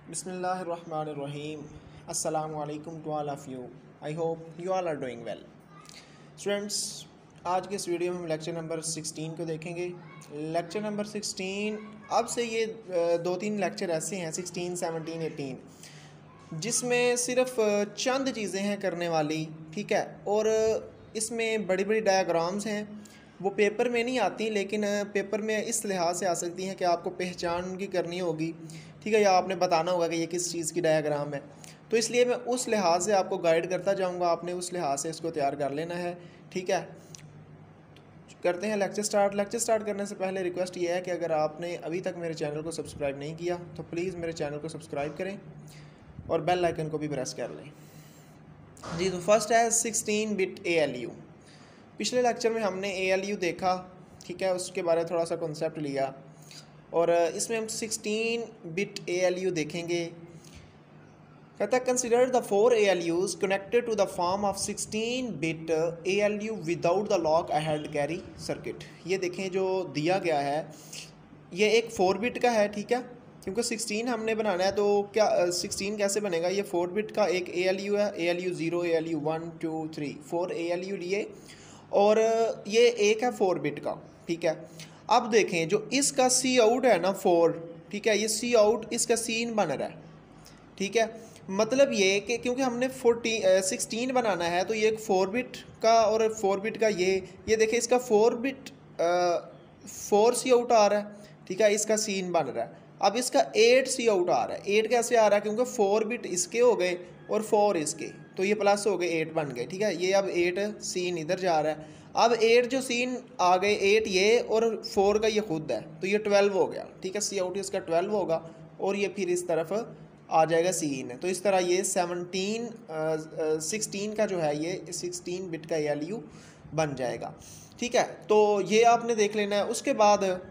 Bismillahirrahmanirrahim. Assalamu alaikum to all of you. I hope you all are doing well. Students, आज के इस video में हम lecture number 16 को देखेंगे। लेक्चर नंबर 16 अब से ये दो तीन लेक्चर ऐसे हैं 16, 17, 18 जिसमें सिर्फ चंद चीज़ें हैं करने वाली, ठीक है। और इसमें बड़ी बड़ी डायग्राम्स हैं, वो पेपर में नहीं आती, लेकिन पेपर में इस लिहाज से आ सकती हैं कि आपको पहचान उनकी करनी होगी, ठीक है, या आपने बताना होगा कि ये किस चीज़ की डायग्राम है। तो इसलिए मैं उस लिहाज से आपको गाइड करता जाऊंगा, आपने उस लिहाज से इसको तैयार कर लेना है, ठीक है। करते हैं लेक्चर स्टार्ट। लेक्चर स्टार्ट करने से पहले रिक्वेस्ट ये है कि अगर आपने अभी तक मेरे चैनल को सब्सक्राइब नहीं किया तो प्लीज़ मेरे चैनल को सब्सक्राइब करें और बेल आइकन को भी प्रेस कर लें जी। तो फर्स्ट है 16 बिट ALU। पिछले लेक्चर में हमने ALU देखा, ठीक है, उसके बारे में थोड़ा सा कॉन्सेप्ट लिया और इसमें हम 16 बिट ALU देखेंगे। कहता है consider the 4 ALUs connected to the form of 16 bit ALU without the look ahead carry circuit. ये देखें जो दिया गया है ये एक 4 बिट का है, ठीक है, क्योंकि 16 हमने बनाना है तो क्या 16 कैसे बनेगा। ये 4 बिट का एक ALU है, ALU 0, ALU 1, 2, 3, 4 ALU लिए और ये एक है 4 बिट का, ठीक है। अब देखें जो इसका सी आउट है ना 4, ठीक है, ये सी आउट इसका सीन बन रहा है, ठीक है। मतलब ये कि क्योंकि हमने 16 बनाना है तो ये एक 4 बिट का और 4 बिट का ये देखें इसका 4 बिट 4 सी आउट आ रहा है, ठीक है, इसका सीन बन रहा है। अब इसका 8 सी आउट आ रहा है। 8 कैसे आ रहा है, क्योंकि 4 बिट इसके हो गए और 4 इसके, तो ये प्लस हो गए 8 बन गए, ठीक है। ये अब 8 सीन इधर जा रहा है। अब 8 जो सीन आ गए 8 ये और 4 का ये खुद है, तो ये 12 हो गया, ठीक है। सी आउट इसका 12 होगा और ये फिर इस तरफ आ जाएगा सीन। तो इस तरह ये 16 का जो है ये 16 बिट का ALU बन जाएगा, ठीक है। तो ये आपने देख लेना है। उसके बाद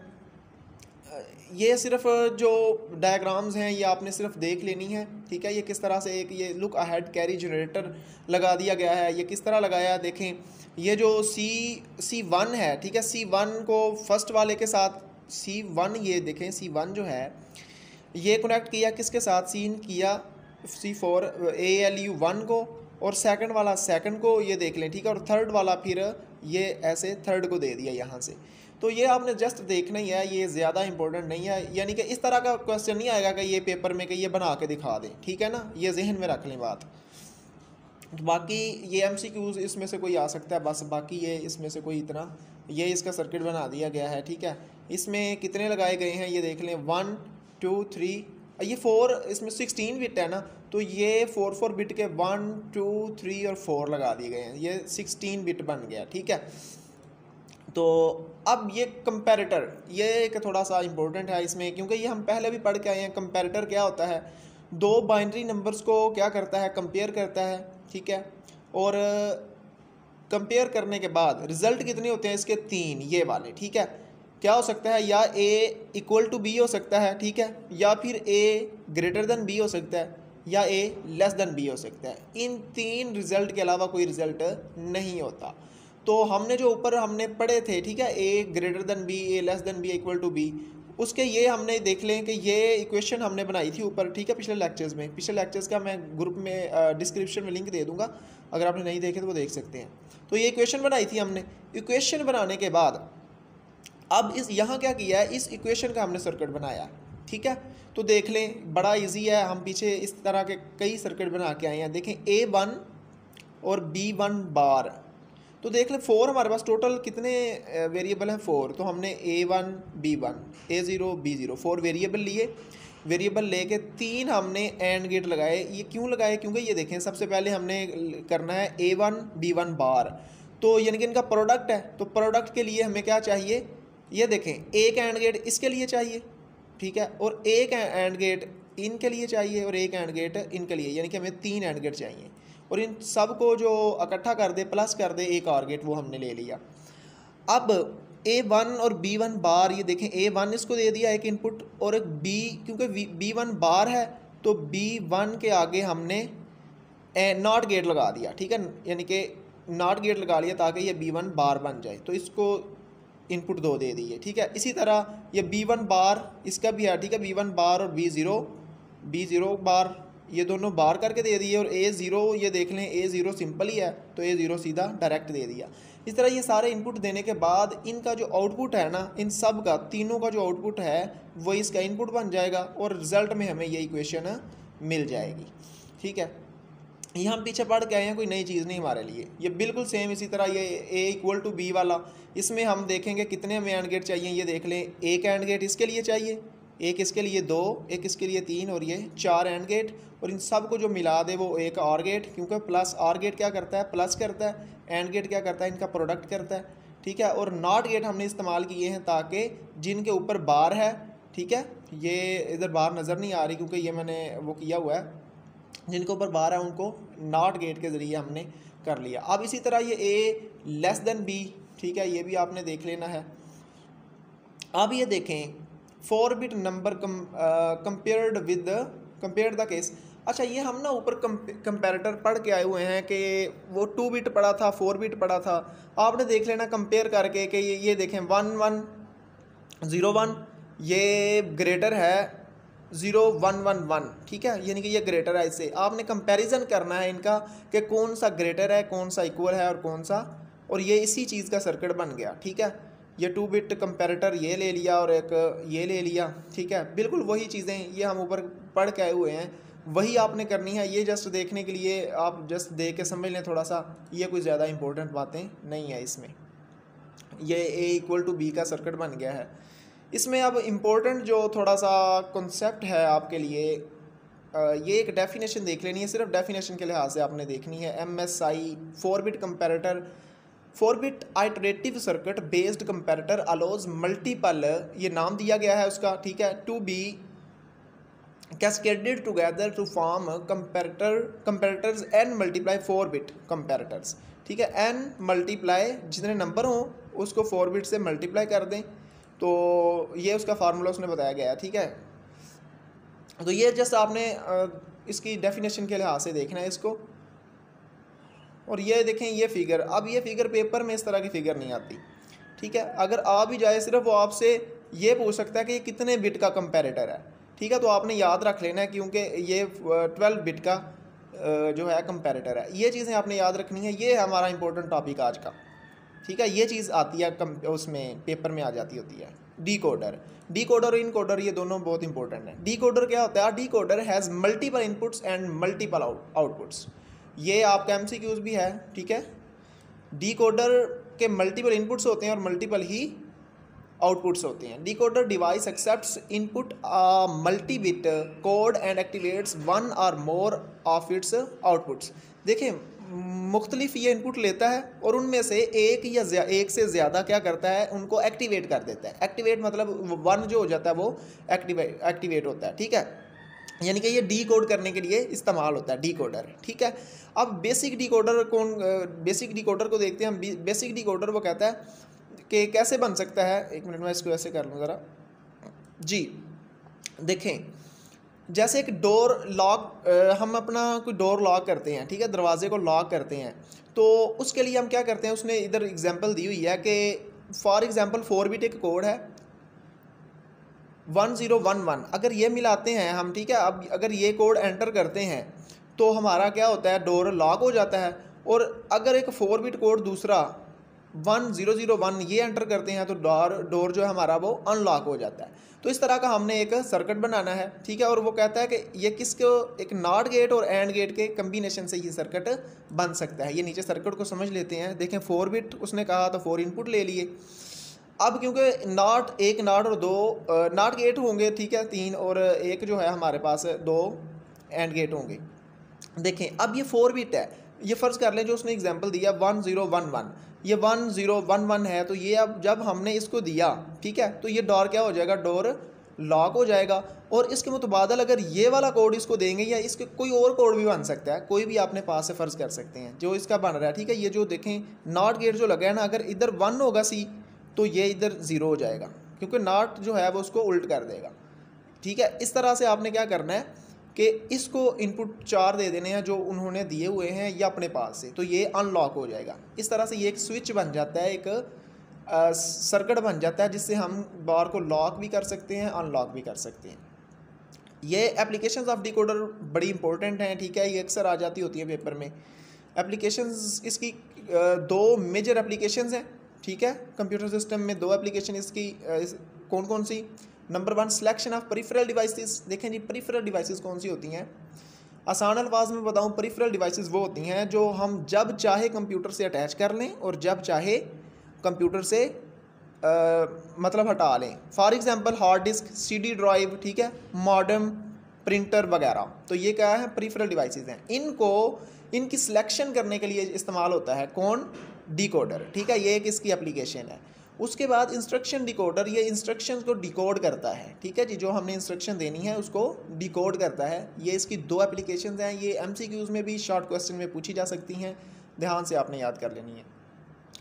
ये सिर्फ जो डायग्राम्स हैं ये आपने सिर्फ देख लेनी है, ठीक है। ये किस तरह से एक ये लुक अहेड कैरी जनरेटर लगा दिया गया है। ये किस तरह लगाया है देखें। ये जो C1 है, ठीक है, C1 को फर्स्ट वाले के साथ C1, ये देखें C1 जो है ये कनेक्ट किया किसके साथ, सीन किया C4 ALU 1 को और सेकंड वाला सेकंड को, ये देख लें, ठीक है। और थर्ड वाला फिर ये ऐसे थर्ड को दे दिया यहाँ से। तो ये आपने जस्ट देखना ही है, ये ज़्यादा इंपॉर्टेंट नहीं है, यानी कि इस तरह का क्वेश्चन नहीं आएगा कि ये पेपर में कि ये बना के दिखा दें, ठीक है ना, ये जहन में रख लें बात। बाकी ये MCQs इसमें से कोई आ सकता है, बस बाकी ये इसमें से कोई इतना, ये इसका सर्किट बना दिया गया है, ठीक है। इसमें कितने लगाए गए हैं ये देख लें, 1, 2, 3, ये 4, इसमें 16 बिट है ना, तो ये 4 बिट के 1, 2, 3 और 4 लगा दिए गए हैं, ये 16 बिट बन गया, ठीक है। तो अब ये कंपैरेटर, ये एक थोड़ा सा इम्पोर्टेंट है इसमें, क्योंकि ये हम पहले भी पढ़ के आए हैं। कंपैरेटर क्या होता है, दो बाइनरी नंबर्स को क्या करता है, कंपेयर करता है, ठीक है। और कंपेयर करने के बाद रिजल्ट कितने होते हैं इसके, 3, ये वाले, ठीक है। क्या हो सकता है, या A इक्वल टू B हो सकता है, ठीक है, या फिर A ग्रेटर देन B हो सकता है, या A लेस देन B हो सकता है। इन 3 रिजल्ट के अलावा कोई रिजल्ट नहीं होता। तो हमने जो ऊपर हमने पढ़े थे, ठीक है, A greater than B, A less than B equal to B, उसके ये हमने देख लें कि ये इक्वेशन हमने बनाई थी ऊपर, ठीक है, पिछले लेक्चर्स में। पिछले लेक्चर्स का मैं ग्रुप में डिस्क्रिप्शन में लिंक दे दूंगा, अगर आपने नहीं देखे तो वो देख सकते हैं। तो ये इक्वेशन बनाई थी हमने। इक्वेशन बनाने के बाद अब इस यहाँ क्या किया है, इस इक्वेशन का हमने सर्किट बनाया, ठीक है। तो देख लें, बड़ा इजी है, हम पीछे इस तरह के कई सर्किट बना के आए हैं। देखें A1 और B1 बार, तो देख लें 4 हमारे पास टोटल कितने वेरिएबल हैं, 4। तो हमने A1, B1, A0, B0 4 variable लिए। वेरिएबल लेके 3 हमने एंड गेट लगाए। ये क्यों लगाए, क्योंकि ये देखें सबसे पहले हमने करना है A1, B1 बार, तो यानी कि इनका प्रोडक्ट है। तो प्रोडक्ट के लिए हमें क्या चाहिए, ये देखें एक एंड गेट इसके लिए चाहिए, ठीक है, और एक एंड गेट इनके लिए चाहिए और एक एंड गेट इनके लिए, यानी कि हमें 3 एंड गेट चाहिए। और इन सब को जो इकट्ठा कर दे प्लस कर दे एक और गेट, वो हमने ले लिया। अब A1 और B1 बार, ये देखें A1 इसको दे दिया एक इनपुट और एक B, क्योंकि B1 बार है तो B1 के आगे हमने नॉट गेट लगा दिया, ठीक है, यानी कि नॉट गेट लगा लिया ताकि ये B1 बार बन जाए। तो इसको इनपुट 2 दे दी है, ठीक है। इसी तरह ये B1 बार इसका भी है, ठीक है, B1 बार और B0 बी ज़ीरो बार, ये दोनों बार करके दे दिए, और ए ज़ीरो ये देख लें, ए ज़ीरो सिंपल ही है तो ए ज़ीरो सीधा डायरेक्ट दे दिया। इस तरह ये सारे इनपुट देने के बाद इनका जो आउटपुट है ना, इन सब का तीनों का जो आउटपुट है वो इसका इनपुट बन जाएगा और रिज़ल्ट में हमें ये इक्वेशन मिल जाएगी। ठीक है, ये हम पीछे पढ़ के आए हैं, कोई नई चीज़ नहीं हमारे लिए, ये बिल्कुल सेम इसी तरह ये ए इक्वल टू बी वाला, इसमें हम देखेंगे कितने हमें एंड गेट चाहिए। ये देख लें, एक एंड गेट इसके लिए चाहिए, एक इसके लिए दो, एक इसके लिए तीन, और ये चार एंड गेट, और इन सब को जो मिला दे वो एक आर गेट, क्योंकि प्लस आर गेट क्या करता है, प्लस करता है, एंड गेट क्या करता है, इनका प्रोडक्ट करता है। ठीक है, और नॉट गेट हमने इस्तेमाल किए हैं ताकि जिनके ऊपर बार है, ठीक है, ये इधर बार नज़र नहीं आ रही क्योंकि ये मैंने वो किया हुआ है, जिनके ऊपर बार है उनको नॉट गेट के ज़रिए हमने कर लिया। अब इसी तरह ये ए लेस देन बी, ठीक है, ये भी आपने देख लेना है। अब ये देखें 4 bit number compared the case. अच्छा, ये हम ना ऊपर कंपेरेटर पढ़ के आए हुए हैं कि वो 2 बिट पढ़ा था, 4 बिट पढ़ा था, आपने देख लेना कंपेयर करके कि ये देखें 1 1 0 1 ये ग्रेटर है 0 1 1 1, ठीक है, यानी कि ये ग्रेटर है। इससे आपने कंपैरिजन करना है इनका कि कौन सा ग्रेटर है, कौन सा इक्वल है और कौन सा, और ये इसी चीज़ का सर्किट बन गया। ठीक है, ये 2 बिट कंपैरेटर ये ले लिया और एक ये ले लिया। ठीक है, बिल्कुल वही चीज़ें ये हम ऊपर पढ़ के आए हुए हैं, वही आपने करनी है। ये जस्ट देखने के लिए आप जस्ट देख के समझ लें थोड़ा सा, ये कोई ज़्यादा इंपॉर्टेंट बातें नहीं है इसमें। ये ए इक्वल टू बी का सर्किट बन गया है। इसमें अब इम्पोर्टेंट जो थोड़ा सा कॉन्सेप्ट है आपके लिए, ये एक डेफिनेशन देख लेनी है, सिर्फ डेफिनेशन के लिहाज से आपने देखनी है। MSI 4 bit comparator, 4 bit iterative circuit based comparator allows multiple, ये नाम दिया गया है उसका, ठीक है, to be cascaded together to form comparators n multiply 4 bit comparators. ठीक है, n मल्टीप्लाई जितने नंबर हों उसको 4 बिट से मल्टीप्लाई कर दें, तो ये उसका फार्मूला उसने बताया गया है। ठीक है, तो ये जस्ट आपने इसकी डेफिनेशन के लिहाज से देखना है इसको। और ये देखें ये फिगर, अब ये फिगर पेपर में इस तरह की फिगर नहीं आती। ठीक है, अगर आ भी जाए सिर्फ वो आपसे ये पूछ सकता है कि ये कितने बिट का कंपैरेटर है। ठीक है, तो आपने याद रख लेना है क्योंकि ये 12 बिट का जो है कंपैरेटर है। ये चीज़ें आपने याद रखनी है, ये है हमारा इंपॉर्टेंट टॉपिक आज का। ठीक है, ये चीज़ आती है उसमें पेपर में आ जाती होती है। डीकोडर और इनकोडर ये दोनों बहुत इंपॉर्टेंट है। डीकोडर क्या होता है? Decoder has multiple inputs and multiple outputs. ये आपका MCQs भी है। ठीक है, डीकोडर के मल्टीपल इनपुट्स होते हैं और मल्टीपल ही आउटपुट्स होते हैं। Decoder device accepts input multi bit code and activates one और मोर ऑफ इट्स आउटपुट्स। देखें, मुख्तलिफ ये इनपुट लेता है और उनमें से एक या एक से ज़्यादा क्या करता है, उनको एक्टिवेट कर देता है। एक्टिवेट मतलब वन जो हो जाता है वो एक्टिवेट होता है। ठीक है, यानी कि ये डी कोड करने के लिए इस्तेमाल होता है डीकोडर। ठीक है, अब बेसिक डीकोडर बेसिक डीकोडर को देखते हैं हम। बेसिक डीकोडर वो कहता है कि कैसे बन सकता है। एक मिनट में इसको ऐसे कर लूँ ज़रा जी। देखें, जैसे एक डोर लॉक, हम अपना कोई डोर लॉक करते हैं, ठीक है, दरवाजे को लॉक करते हैं, तो उसके लिए हम क्या करते हैं, उसने इधर एग्जांपल दी हुई है कि फॉर एग्जांपल 4 बिट एक कोड है 1011, अगर ये मिलाते हैं हम, ठीक है, अब अगर ये कोड एंटर करते हैं तो हमारा क्या होता है, डोर लॉक हो जाता है। और अगर एक 4 बिट कोड दूसरा 1001 ये एंटर करते हैं तो डोर जो है हमारा वो अनलॉक हो जाता है। तो इस तरह का हमने एक सर्किट बनाना है। ठीक है, और वो कहता है कि ये किसको, एक नॉट गेट और एंड गेट के कम्बिनेशन से ये सर्किट बन सकता है। ये नीचे सर्किट को समझ लेते हैं। देखें, 4 बिट उसने कहा तो 4 इनपुट ले लिए। अब क्योंकि एक नॉट और दो नॉट गेट होंगे, ठीक है, 3, और एक जो है हमारे पास 2 एंड गेट होंगे। देखें, अब ये 4 बिट है, ये फ़र्ज़ कर लें जो उसने एग्जांपल दिया 1011, ये 1011 है, तो ये अब जब हमने इसको दिया, ठीक है, तो ये डोर क्या हो जाएगा, डोर लॉक हो जाएगा। और इसके मुतबादल अगर ये वाला कोड इसको देंगे या इसके कोई और कोड भी बन सकता है, कोई भी आपने पास से फ़र्ज़ कर सकते हैं जो इसका बन रहा है। ठीक है, ये जो देखें नॉट गेट जो लगा है ना, अगर इधर 1 होगा सी तो ये इधर 0 हो जाएगा, क्योंकि नॉट जो है वो उसको उल्ट कर देगा। ठीक है, इस तरह से आपने क्या करना है कि इसको इनपुट 4 दे देने हैं जो उन्होंने दिए हुए हैं या अपने पास से, तो ये अनलॉक हो जाएगा। इस तरह से ये एक स्विच बन जाता है, एक सर्किट बन जाता है जिससे हम बार को लॉक भी कर सकते हैं, अनलॉक भी कर सकते हैं। ये एप्लीकेशंस ऑफ डिकोडर बड़ी इंपॉर्टेंट हैं, ठीक है, ये अक्सर आ जाती होती है पेपर में। एप्लीकेशंस इसकी दो मेजर एप्लीकेशंस हैं, ठीक है, कंप्यूटर सिस्टम में दो एप्लीकेशन इसकी कौन कौन सी। Number 1 selection of peripheral devices. देखें जी पेरिफेरल डिवाइसेस कौन सी होती हैं। आसान अल्फाज में बताऊं, पेरिफेरल डिवाइसेस वो होती हैं जो हम जब चाहे कंप्यूटर से अटैच कर लें और जब चाहे कंप्यूटर से मतलब हटा लें। For example hard disk, CD drive, ठीक है, मॉडेम, प्रिंटर वगैरह। तो ये क्या है, पेरिफेरल डिवाइसेस हैं। इनकी सिलेक्शन करने के लिए इस्तेमाल होता है कौन, डिकोडर, ठीक है, ये एक इसकी एप्लीकेशन है। उसके बाद इंस्ट्रक्शन डिकोडर, ये इंस्ट्रक्शंस को डिकोड करता है, ठीक है जी, जो हमने इंस्ट्रक्शन देनी है उसको डिकोड करता है। ये इसकी दो एप्लीकेशंस हैं, ये एमसीक्यूज़ में भी शॉर्ट क्वेश्चन में पूछी जा सकती हैं, ध्यान से आपने याद कर लेनी है।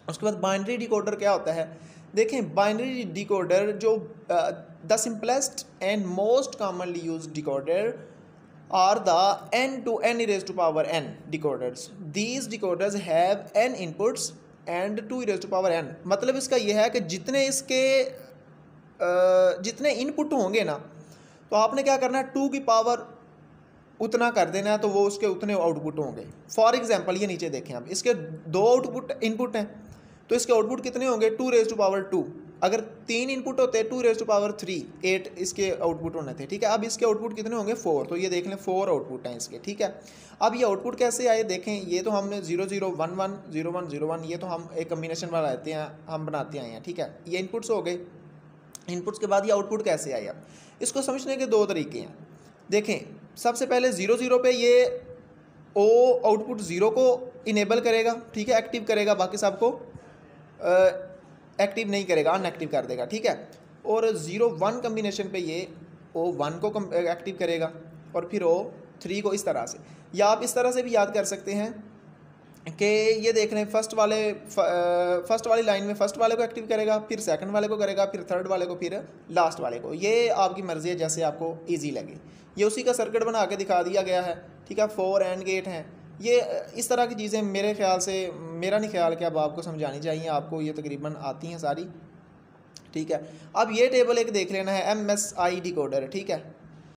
उसके बाद बाइनरी डिकोडर क्या होता है। देखें बाइनरी डिकोडर जो the simplest and most commonly use decoder are the n to n raised to power n decoders. These decoders have n inputs and 2 raised to power n. मतलब इसका यह है कि जितने इनपुट होंगे ना, तो आपने क्या करना है, 2 की पावर उतना कर देना है, तो वो उसके उतने आउटपुट होंगे। फॉर एग्जांपल ये नीचे देखें आप, इसके 2 इनपुट हैं, तो इसके आउटपुट कितने होंगे, 2 raised to power 2। अगर 3 इनपुट होते हैं 2 raised to power 3, 8 इसके आउटपुट होने थे, ठीक है। अब इसके आउटपुट कितने होंगे, 4। तो ये देख लें 4 आउटपुट हैं इसके, ठीक है। अब ये आउटपुट कैसे आए देखें, ये तो हमने 0 0 1 1 0 1 0 1 ये तो हम एक कम्बिनेशन वाला रहते हैं, हम बनाते आए हैं, ठीक है। ये इनपुट्स हो गए। इनपुट्स के बाद ये आउटपुट कैसे आए, अब इसको समझने के 2 तरीके हैं। देखें सबसे पहले 0 0 पे ये ओ आउटपुट 0 को इनेबल करेगा, ठीक है, एक्टिव करेगा, बाकी सबको एक्टिव नहीं करेगा, अनएक्टिव कर देगा, ठीक है। और 0 1 कम्बिनेशन पे ये ओ 1 को एक्टिव करेगा और फिर ओ 3 को, इस तरह से। या आप इस तरह से भी याद कर सकते हैं कि ये देख लें फर्स्ट वाली लाइन में फर्स्ट वाले को एक्टिव करेगा, फिर सेकंड वाले को करेगा, फिर थर्ड वाले को, फिर लास्ट वाले को। ये आपकी मर्ज़ी है, जैसे आपको ईजी लगे। ये उसी का सर्किट बना के दिखा दिया गया है, ठीक है। 4 AND गेट हैं। ये इस तरह की चीज़ें मेरे ख्याल से, मेरा नहीं ख्याल कि अब आपको समझानी चाहिए, आपको ये तकरीबन आती हैं सारी, ठीक है। अब ये टेबल एक देख लेना है, MSI डिकोडर, ठीक है।